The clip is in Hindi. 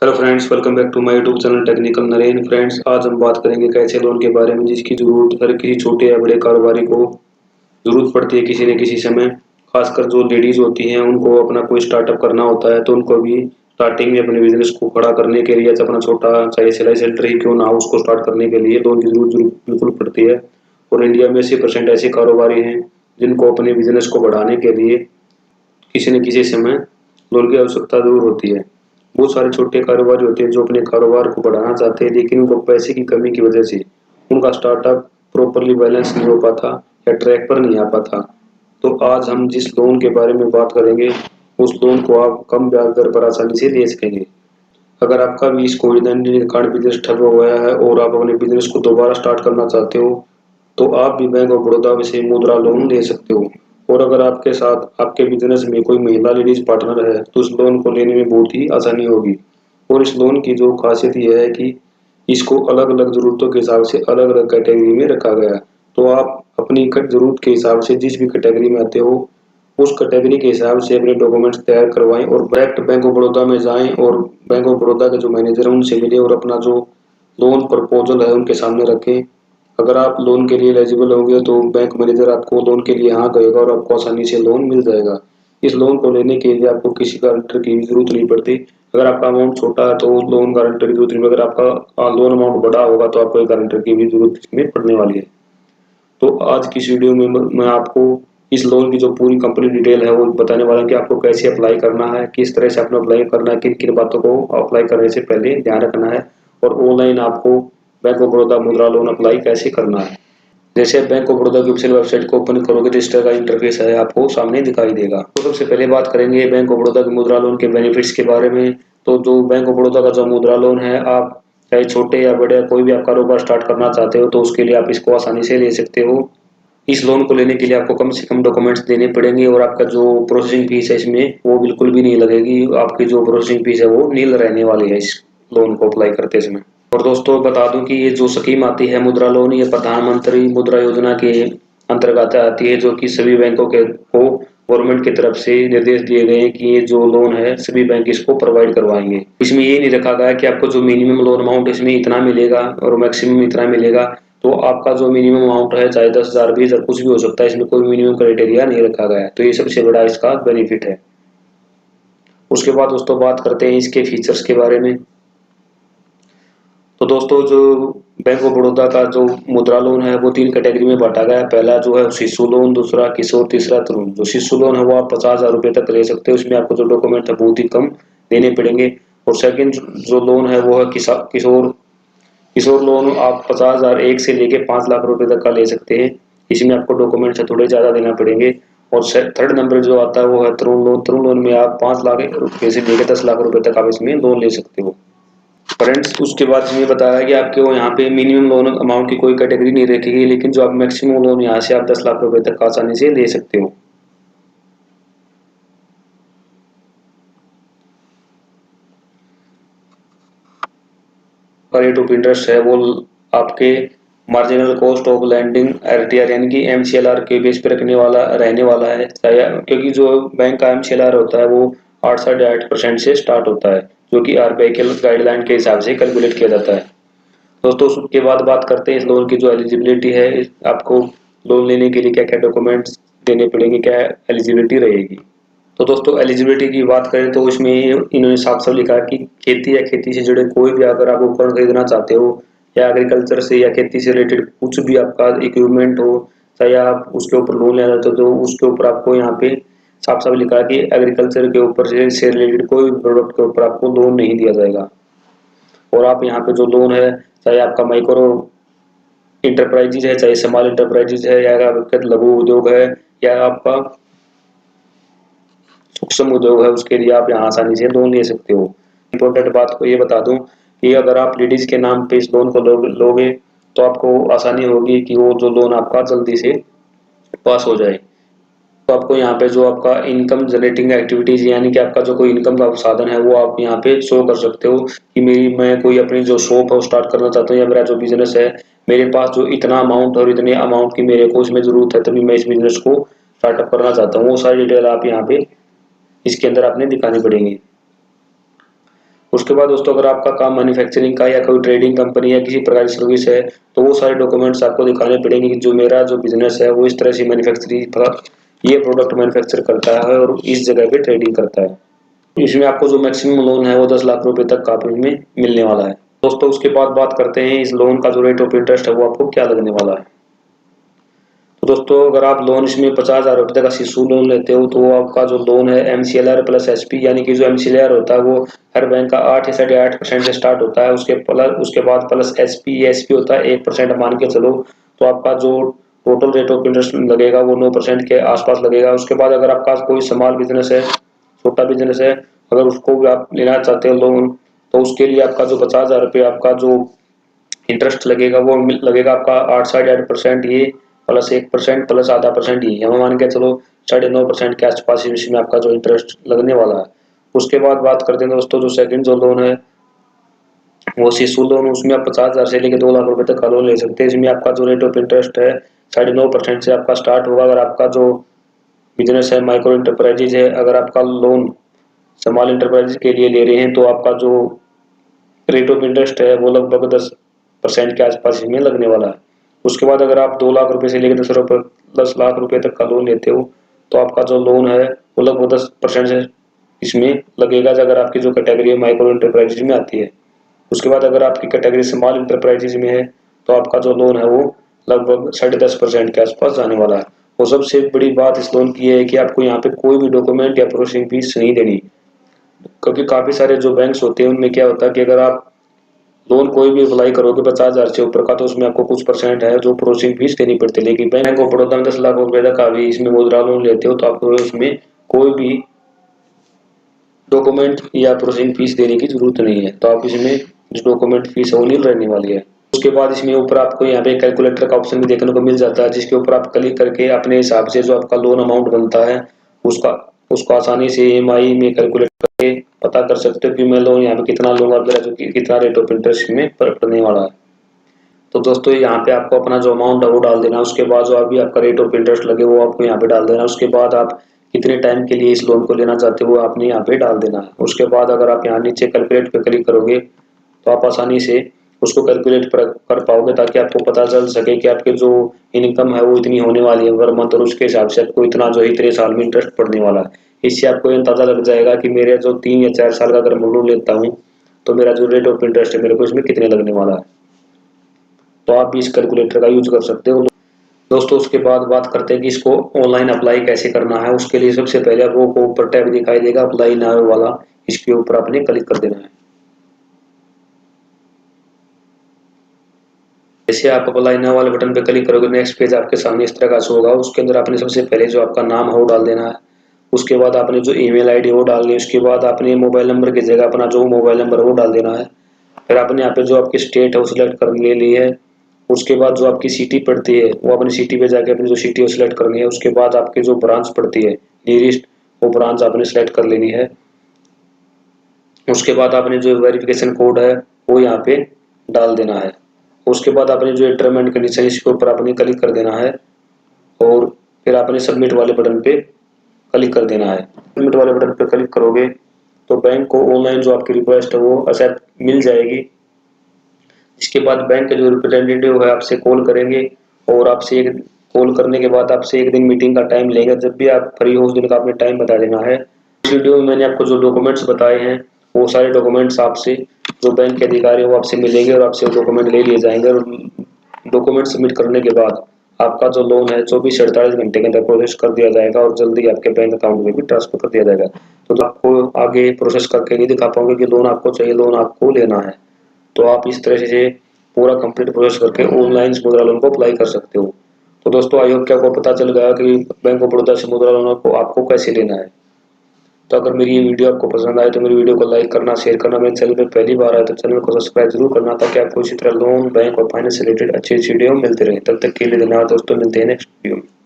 Hello friends, welcome back to my YouTube channel technical Naren. Friends, आज हम बात करेंगे कैसे लोन के बारे में, जिसकी जरूरत हर किसी छोटे या बड़े कारोबारी को जरूरत पड़ती है किसी न किसी समय। खासकर जो लेडीज होती हैं, उनको अपना कोई स्टार्टअप करना होता है तो उनको भी स्टार्टिंग में अपने बिजनेस को खड़ा करने के लिए, अपना छोटा चाहे सिलाई सेंटर ही क्यों ना हो, उसको स्टार्ट करने के लिए लोन की जरूरत बिल्कुल पड़ती है। और इंडिया में 80% ऐसे कारोबारी हैं जिनको अपने बिजनेस को बढ़ाने के लिए किसी न किसी समय लोन की आवश्यकता जरूर होती है। बहुत सारे छोटे कारोबारी होते हैं जो अपने कारोबार को बढ़ाना चाहते हैं, लेकिन उनको पैसे की कमी की वजह से उनका स्टार्टअप प्रॉपरली बैलेंस नहीं हो पाता या ट्रैक पर नहीं आ पाता। तो आज हम जिस लोन के बारे में बात करेंगे, उस लोन को आप कम ब्याज दर पर आसानी से ले सकेंगे। अगर आपका भी इस कोविड 19 के कारण बिजनेस ठप हो गया है और आप अपने बिजनेस को दोबारा स्टार्ट करना चाहते हो, तो आप भी बैंक ऑफ बड़ौदा से मुद्रा लोन ले सकते हो। और अगर आपके साथ आपके बिजनेस में कोई महिला लेडीज पार्टनर है तो उस लोन को लेने में बहुत ही आसानी होगी। और इस लोन की जो खासियत यह है कि इसको अलग अलग जरूरतों के हिसाब से अलग अलग कैटेगरी में रखा गया है। तो आप अपनी जरूरत के हिसाब से जिस भी कैटेगरी में आते हो, उस कैटेगरी के हिसाब से अपने डॉक्यूमेंट्स तैयार करवाएं और डायरेक्ट बैंक ऑफ बड़ौदा में जाएं और बैंक ऑफ बड़ौदा के जो मैनेजर है उनसे मिले और अपना जो लोन प्रपोजल है उनके सामने रखें। अगर आप लोन के लिए एलिजिबल होंगे तो बैंक मैनेजर आपको लोन के लिए हाँ कहेगा और आपको आसानी से लोन मिल जाएगा। इस लोन को लेने के लिए आपको किसी गारंटर की जरूरत नहीं पड़ती। अगर आपका अमाउंट छोटा है तो लोन गारंटर की जरूरत नहीं, अगर आपका लोन अमाउंट बड़ा होगा तो आपको एक गारंटर की भी जरूरत इसमें पड़ने वाली है। तो आज की इस वीडियो में मैं आपको इस लोन की जो पूरी कंप्लीट डिटेल है वो बताने वाला हूँ कि आपको कैसे अप्लाई करना है, किस तरह से आपने अप्लाई करना है, किन किन बातों को अप्लाई करने से पहले ध्यान रखना है, और ऑनलाइन आपको बैंक ऑफ बड़ौदा मुद्रा लोन अप्लाई कैसे करना है। जैसे आप बैंक ऑफ बड़ौदा की ऑफिशियल वेबसाइट को ओपन करोगे तो इस तरह का इंटरफेस है आपको सामने दिखाई देगा। तो सबसे पहले बात करेंगे बैंक ऑफ बड़ौदा के मुद्रा लोन के बेनिफिट्स के बारे में। तो जो बैंक ऑफ बड़ौदा का जो मुद्रा लोन है, आप चाहे छोटे या बड़े कोई भी आप कारोबार स्टार्ट करना चाहते हो तो उसके लिए आप इसको आसानी से ले सकते हो। इस लोन को लेने के लिए आपको कम से कम डॉक्यूमेंट्स देने पड़ेंगे और आपका जो प्रोसेसिंग फीस है इसमें वो बिल्कुल भी नहीं लगेगी। आपकी जो प्रोसेसिंग फीस है वो नील रहने वाली है इस लोन को अप्लाई करते समय। और दोस्तों बता दूं कि ये जो स्कीम आती है मुद्रा लोन, ये प्रधानमंत्री मुद्रा योजना के अंतर्गत आती है, जो कि सभी बैंकों के को गवर्नमेंट की तरफ से निर्देश दिए गए हैं कि ये जो लोन है सभी बैंक इसको प्रोवाइड करवाएंगे। इसमें ये नहीं रखा गया कि आपको जो मिनिमम लोन अमाउंट इसमें इतना मिलेगा और मैक्सिमम इतना मिलेगा। तो आपका जो मिनिमम अमाउंट है चाहे 10,000 20,000 कुछ भी हो सकता है, इसमें कोई मिनिमम क्राइटेरिया नहीं रखा गया है। तो ये सबसे बड़ा इसका बेनिफिट है। उसके बाद दोस्तों बात करते हैं इसके फीचर्स के बारे में। तो दोस्तों जो बैंक ऑफ बड़ौदा का जो मुद्रा लोन है वो 3 कैटेगरी में बांटा गया है। पहला जो है शिशु लोन, दूसरा किशोर, तीसरा तरुण। जो शिशु लोन है वो आप 50,000 रुपए तक ले सकते हो, इसमें आपको जो डॉक्यूमेंट है बहुत ही कम देने पड़ेंगे। और सेकंड जो लोन है वो है किशोर किशोर लोन, आप 50,000 एक से लेके 5 लाख रुपए तक का ले सकते हैं। इसमें आपको डॉक्यूमेंट से थोड़े ज्यादा देना पड़ेंगे। और थर्ड नंबर जो आता है वो है तरुण लोन। तरुण लोन में आप 5 लाख रुपए से लेकर 10 लाख रुपए तक आप इसमें लोन ले सकते हो। फ्रेंड्स, उसके बाद इसमें बताया कि आपके वो यहाँ पे मिनिमम लोन अमाउंट की कोई कैटेगरी नहीं रखेगी, लेकिन जो आप मैक्सिमम लोन यहाँ से आप 10 लाख रुपए तक आसानी से ले सकते हो। रेट ऑफ इंटरेस्ट है वो आपके marginal cost of lending RTR यानी कि एमसीएलआर के बेस पे रखने वाला रहने वाला है। क्योंकि जो बैंक का एमसीएलआर होता है वो 8 से 8% से स्टार्ट होता है, जो कि आरबीआई के गाइडलाइन के हिसाब से कैलकुलेट किया जाता है। दोस्तों उसके बाद बात करते हैं इस लोन की जो एलिजिबिलिटी है। आपको लोन लेने के लिए क्या क्या डॉक्यूमेंट्स देने पड़ेंगे, क्या एलिजिबिलिटी रहेगी। तो दोस्तों एलिजिबिलिटी की बात करें तो इसमें इन्होंने साफ साफ लिखा है कि खेती या खेती से जुड़े कोई भी अगर आप उपकरण खरीदना चाहते हो, या एग्रीकल्चर से या खेती से रिलेटेड कुछ भी आपका इक्विपमेंट हो, चाहे आप उसके ऊपर लोन लेना चाहते हो तो उसके ऊपर आपको यहाँ पे साफ साफ लिखा है कि एग्रीकल्चर के ऊपर से रिलेटेड कोई भी प्रोडक्ट के ऊपर आपको लोन नहीं दिया जाएगा। और आप यहाँ पे जो लोन है, चाहे आपका माइक्रो इंटरप्राइजेज है, चाहे स्मॉल इंटरप्राइजेज है, या आपका लघु उद्योग है, या आपका सूक्ष्म उद्योग है, उसके लिए आप यहाँ आसानी से लोन ले सकते हो। इम्पोर्टेंट बात को ये बता दूं कि अगर आप लेडीज के नाम पे इस लोन को लोगे तो आपको आसानी होगी कि वो जो लोन आपका जल्दी से पास हो जाए। तो आपको यहाँ पे जो आपका इनकम जनरेटिंग एक्टिविटीज यानी कि आपका जो कोई इनकम का साधन है वो आप यहाँ पे शो कर सकते हो कि मैं कोई अपनी जो शॉप है वो स्टार्ट करना चाहता हूँ, या मेरा जो बिजनेस है, मेरे पास जो इतना अमाउंट और इतने अमाउंट की मेरे को इसमें जरूरत है तभी मैं इस बिजनेस को स्टार्टअप करना चाहता हूँ। वो सारी डिटेल आप यहाँ पे इसके अंदर आपने दिखानी पड़ेंगी। उसके बाद दोस्तों अगर आपका काम मैन्युफैक्चरिंग का या कोई ट्रेडिंग कंपनी या किसी प्रकार की सर्विस है तो वो सारे डॉक्यूमेंट्स आपको दिखाने पड़ेंगे कि जो मेरा जो बिजनेस है वो इस तरह से मैन्युफैक्चरिंग ये प्रोडक्ट मैन्युफैक्चर करता है और इस जगह पे ट्रेडिंग करता है। इसमें आपको जो मैक्सिमम लोन है वो 10 लाख रुपए तक का इसमें मिलने वाला है। दोस्तों उसके बाद बात करते हैं इस लोन का जो रेट ऑफ इंटरेस्ट है वो आपको क्या लगने वाला है। तो दोस्तों अगर आप लोन इसमें 50,000 रुपए तक का शिशु लोन लेते हो तो आपका जो लोन है MCLR प्लस SP, यानी कि जो MCLR होता है वो हर बैंक का 8 या 8.5% से स्टार्ट होता है। उसके बाद प्लस SP होता है 1% मान के चलो, तो आपका जो टोटल रेट ऑफ इंटरेस्ट लगेगा वो 9% के आसपास लगेगा। उसके बाद अगर आपका कोई स्मॉल बिजनेस है, छोटा बिजनेस है, अगर उसको भी आप लेना चाहते हो लोन, तो उसके लिए आपका जो 50,000 रुपये आपका जो इंटरेस्ट लगेगा वो लगेगा आपका 8.8%, ये प्लस 1% प्लस आधा परसेंट, ये हम मान के चलो 9.5% के आसपास इसमें आपका जो इंटरेस्ट लगने वाला है। उसके बाद बात करते हैं दोस्तों जो सेकंड जो लोन है वो शिशु लोन, उसमें आप 50,000 से लेकर 2 लाख रुपए तक का लोन ले सकते हैं। इसमें आपका जो रेट ऑफ इंटरेस्ट है 9.5% से आपका स्टार्ट होगा। अगर आपका जो बिजनेस है माइक्रो इंटरप्राइजेज है, अगर आपका लोन स्मॉल इंटरप्राइजेज के लिए ले रहे हैं तो आपका जो रेट ऑफ इंटरेस्ट है वो लगभग 10% के आसपास इसमें लगने वाला है। उसके बाद अगर आप 2 लाख रुपए से लेकर 10 लाख रुपए तक का लोन लेते हो तो आपका जो लोन है वो लगभग 10% से इसमें लगेगा, अगर आपकी जो कैटेगरी माइक्रो इंटरप्राइजेज में आती है। उसके बाद अगर आपकी कैटेगरी स्मॉल इंटरप्राइजेज में है तो आपका जो लोन है वो लगभग 10.5% के आसपास जाने वाला है। और सबसे बड़ी बात इस लोन की है कि आपको यहाँ पे कोई भी डॉक्यूमेंट या प्रोसेसिंग फीस नहीं देनी, क्योंकि काफी सारे जो बैंक्स होते हैं उनमें क्या होता है कि अगर आप लोन कोई भी अप्लाई करोगे 50,000 से ऊपर का तो उसमें आपको कुछ परसेंट है जो प्रोसेसिंग फीस देनी पड़ती है। लेकिन बैंक ऑफ बड़ौदा में 10 लाख रुपए तक का भी इसमें मुद्रा लोन लेते हो तो आपको उसमें कोई भी डॉक्यूमेंट या प्रोसेसिंग फीस देने की जरूरत नहीं है। तो आप इसमें जो डॉक्यूमेंट फीस है वो नहीं रहने वाली है। उसके बाद इसमें ऊपर आपको यहाँ पे कैलकुलेटर का ऑप्शन भी देखने को मिल जाता है, जिसके ऊपर आप क्लिक करके अपने हिसाब से जो आपका लोन अमाउंट बनता है उसका उसको आसानी से EMI में कैलकुलेट करके पता कर सकते हो कि मैं लोन यहाँ पे कितना लूंगा, मेरा जो कितना रेट ऑफ इंटरेस्ट में पड़ने वाला है। तो दोस्तों यहाँ पे आपको अपना जो अमाउंट है वो डाल देना। उसके बाद जो अभी आपका रेट ऑफ इंटरेस्ट लगे वो आपको यहाँ पे डाल देना। उसके बाद आप कितने टाइम के लिए इस लोन को लेना चाहते हो वो आपने यहाँ पे डाल देना है। उसके बाद अगर आप यहाँ नीचे कैलकुलेट पे क्लिक करोगे तो आप आसानी से उसको कैलकुलेट कर पाओगे, ताकि आपको पता चल सके कि आपके जो इनकम है वो इतनी होने वाली है पर मंथ, और उसके हिसाब से आपको इतना जो इतने साल में इंटरेस्ट पड़ने वाला है। इससे आपको अंदाजा लग जाएगा कि मेरे जो 3 या 4 साल का अगर मैं लोन लेता हूँ तो मेरा जो रेट ऑफ इंटरेस्ट है मेरे को इसमें कितने लगने वाला है। तो आप भी इस कैलकुलेटर का यूज कर सकते हो दोस्तों। उसके बाद बात करते हैं कि इसको ऑनलाइन अप्लाई कैसे करना है। उसके लिए सबसे पहले आपको ऊपर टैब दिखाई देगा अप्लाई नाउ वाला, इसके ऊपर आपने क्लिक कर देना है। जैसे आप अप्लाई नाउ वाले बटन पे क्लिक करोगे नेक्स्ट पेज आपके सामने इस तरह का शो होगा। उसके अंदर आपने सबसे पहले जो आपका नाम है वो डाल देना है। उसके बाद आपने जो ईमेल आईडी वो डालनी है। उसके बाद आपने मोबाइल नंबर की जगह अपना जो मोबाइल नंबर वो डाल देना है। फिर आपने यहाँ पे जो आपकी स्टेट है वो सिलेक्ट कर ले ली है। उसके बाद जो आपकी सिटी पड़ती है वो अपनी सिटी पे जाके अपनी जो सिटी है वो सिलेक्ट करनी है। उसके बाद आपकी जो ब्रांच पड़ती है नियरेस्ट वो ब्रांच आपने सिलेक्ट कर लेनी है। उसके बाद आपने जो वेरिफिकेशन कोड है वो यहाँ पे डाल देना है। उसके बाद आपने जो टर्म एंड कंडीशन इसके ऊपर आपने क्लिक कर देना है और फिर आपने सबमिट वाले बटन पे क्लिक कर देना है। सबमिट वाले बटन पे क्लिक करोगे तो बैंक को ऑनलाइन जो आपकी रिक्वेस्ट है वो एक्सेप्ट मिल जाएगी। इसके बाद बैंक के जो रिप्रेजेंटेटिव है आपसे कॉल करेंगे और आपसे एक कॉल करने के बाद आपसे एक दिन मीटिंग का टाइम लेगा। जब भी आप फ्री हो उस दिन का आपने टाइम बता देना है। इस वीडियो में मैंने आपको जो डॉक्यूमेंट्स बताए हैं वो सारे डॉक्यूमेंट्स आपसे जो बैंक के अधिकारी वो आपसे मिलेंगे और आपसे डॉक्यूमेंट ले लिए जाएंगे। और डॉक्यूमेंट सबमिट करने के बाद आपका जो लोन है 24 से 48 घंटे के अंदर प्रोसेस कर दिया जाएगा और जल्दी आपके बैंक अकाउंट में भी ट्रांसफर कर दिया जाएगा। तो आपको आगे प्रोसेस करके नहीं दिखा पाओगे कि लोन आपको चाहिए, लोन आपको लेना है। तो आप इस तरह से पूरा कंप्लीट प्रोसेस करके ऑनलाइन मुद्रा लोन को अप्लाई कर सकते हो। तो दोस्तों आई होप कि आपको पता चल गया कि बैंक ऑफ बड़ौदा से मुद्रा लोन को आपको कैसे लेना है। तो अगर मेरी ये वीडियो आपको पसंद आए तो मेरी वीडियो को लाइक करना, शेयर करना। मेरे चैनल पे पहली बार आए तो चैनल को सब्सक्राइब जरूर करना, ताकि आपको इसी तरह लोन, बैंक और फाइनेंस से रिलेटेड अच्छी अच्छी वीडियो मिलती रहे। तब तक के लिए धन्यवाद दोस्तों, मिलते हैं नेक्स्ट वीडियो में।